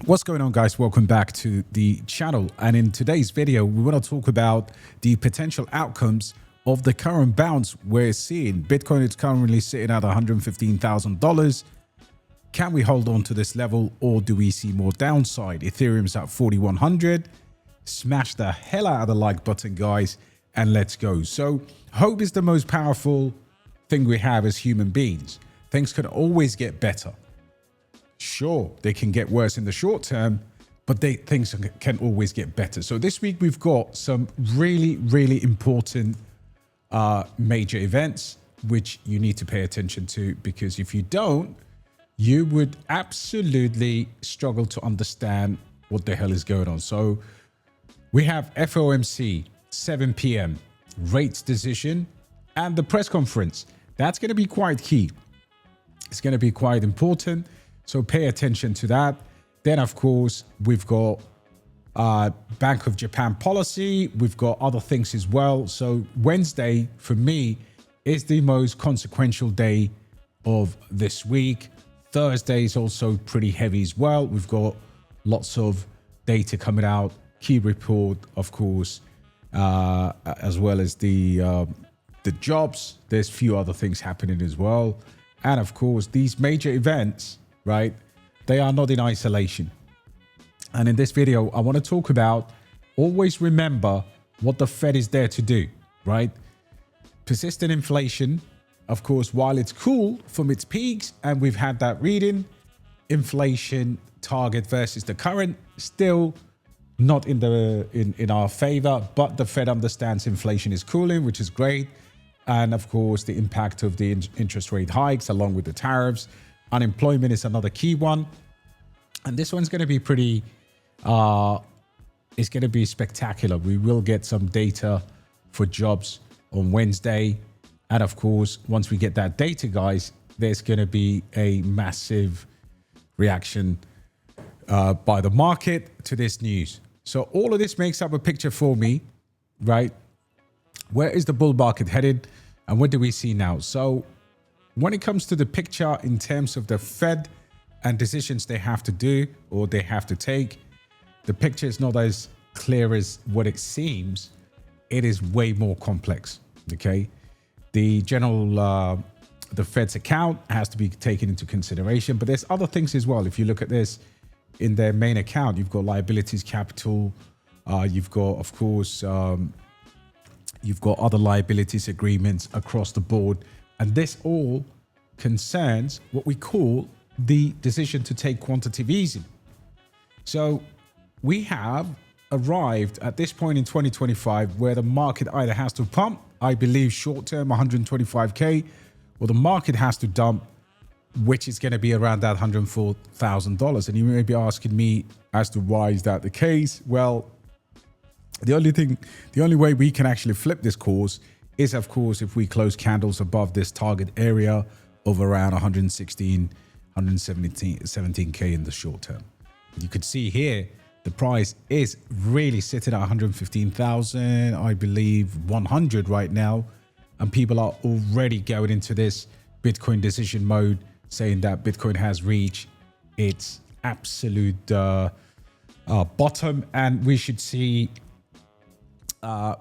What's going on, guys? Welcome back to the channel. And in today's video, we want to talk about the potential outcomes of the current bounce we're seeing. Bitcoin is currently sitting at $115,000. Can we hold on to this level, or do we see more downside? Ethereum's at 4,100. Smash the hell out of the like button, guys, and let's go. So hope is the most powerful thing we have as human beings. Things could always get better. Sure, they can get worse in the short term, but things can always get better. So this week we've got some really important major events which you need to pay attention to, because if you don't, you would absolutely struggle to understand what the hell is going on. So we have FOMC, 7 p.m, rates decision, and the press conference. That's going to be quite key. It's going to be quite important. So pay attention to that. Then, of course, we've got Bank of Japan policy. We've got other things as well. So Wednesday, for me, is the most consequential day of this week. Thursday is also pretty heavy as well. We've got lots of data coming out, key report, of course, as well as the jobs. There's a few other things happening as well. And of course, these major events, right, they are not in isolation. And in this video, I want to talk about, always remember what the Fed is there to do, right? Persistent inflation, of course, while it's cool from its peaks, and we've had that reading, inflation target versus the current, still not in our favor, but the Fed understands inflation is cooling, which is great. And of course, the impact of the interest rate hikes along with the tariffs. Unemployment is another key one. And this one's going to be pretty, it's going to be spectacular. We will get some data for jobs on Wednesday. And of course, once we get that data, guys, there's going to be a massive reaction by the market to this news. So all of this makes up a picture for me, right? Where is the bull market headed, and what do we see now? So when it comes to the picture in terms of the Fed and decisions they have to do or they have to take, the picture is not as clear as what it seems. It is way more complex, okay? The the Fed's account has to be taken into consideration, but there's other things as well. If you look at this in their main account, you've got liabilities, capital, you've got, of course, you've got other liabilities agreements across the board. And this all concerns what we call the decision to take quantitative easing. So we have arrived at this point in 2025 where the market either has to pump, I believe short term 125K, or the market has to dump, which is going to be around that $104,000. And you may be asking me as to why is that the case? Well, the only way we can actually flip this course is, of course, if we close candles above this target area of around 117K in the short term. You could see here, the price is really sitting at 115,000, I believe 100 right now. And people are already going into this Bitcoin decision mode, saying that Bitcoin has reached its absolute bottom, and we should see a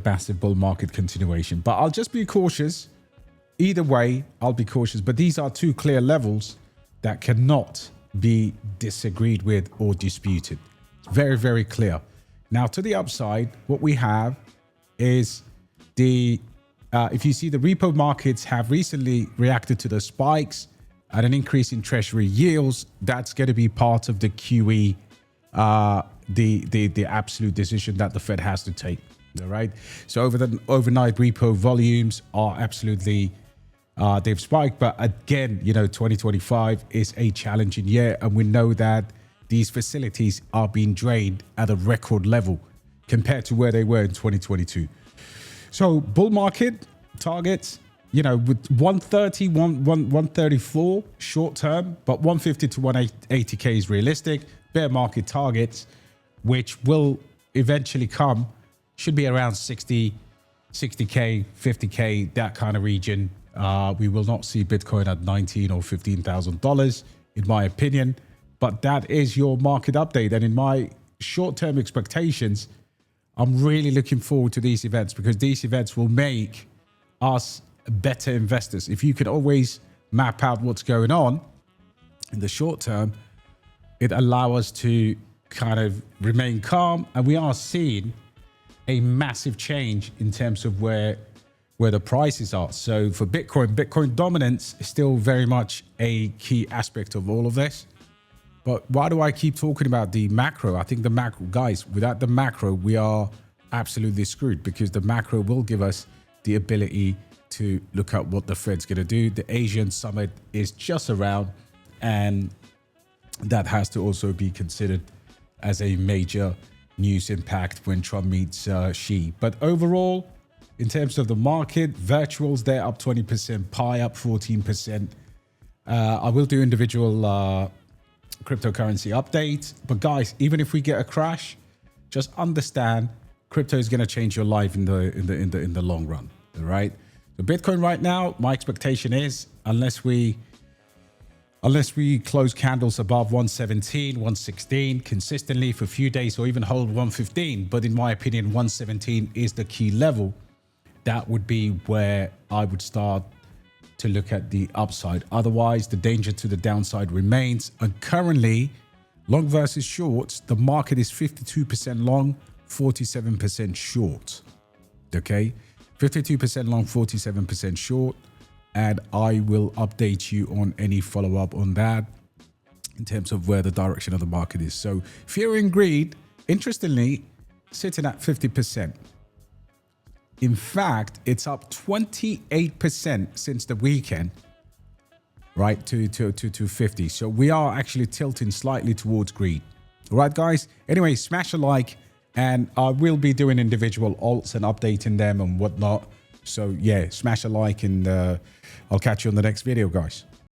massive bull market continuation. But I'll just be cautious. Either way, I'll be cautious. But these are two clear levels that cannot be disagreed with or disputed. It's very clear. Now, to the upside, what we have is if you see, the repo markets have recently reacted to the spikes at an increase in treasury yields. That's going to be part of the QE, the absolute decision that the Fed has to take. All right. So overnight repo volumes are absolutely, they've spiked. But again, 2025 is a challenging year. And we know that these facilities are being drained at a record level compared to where they were in 2022. So bull market targets, with 130, 134 short term, but 150 to 180K is realistic. Bear market targets, which will eventually come, should be around 60K, 50K, that kind of region. We will not see Bitcoin at $19,000 or $15,000, in my opinion. But that is your market update. And in my short-term expectations, I'm really looking forward to these events, because these events will make us better investors. If you could always map out what's going on in the short term, it allows us to kind of remain calm. And we are seeing a massive change in terms of where the prices are. So for Bitcoin dominance is still very much a key aspect of all of this. But why do I keep talking about the macro? I think the macro, guys, without the macro, we are absolutely screwed, because the macro will give us the ability to look at what the Fed's going to do. The Asian summit is just around, and that has to also be considered as a major news impact when Trump meets Xi. But overall, in terms of the market, virtuals, they're up 20%, Pi up 14%. I will do individual cryptocurrency updates. But guys, even if we get a crash, just understand crypto is going to change your life in the long run. All right. So Bitcoin right now, my expectation is, unless we close candles above 117, 116 consistently for a few days, or even hold 115. But in my opinion, 117 is the key level. That would be where I would start to look at the upside. Otherwise, the danger to the downside remains. And currently, long versus shorts, the market is 52% long, 47% short. Okay, 52% long, 47% short. And I will update you on any follow-up on that in terms of where the direction of the market is. So fear and greed, interestingly, sitting at 50%. In fact, it's up 28% since the weekend, right, to 50. So we are actually tilting slightly towards greed. All right, guys. Anyway, smash a like, and I will be doing individual alts and updating them and whatnot. So yeah, smash a like, and I'll catch you on the next video, guys.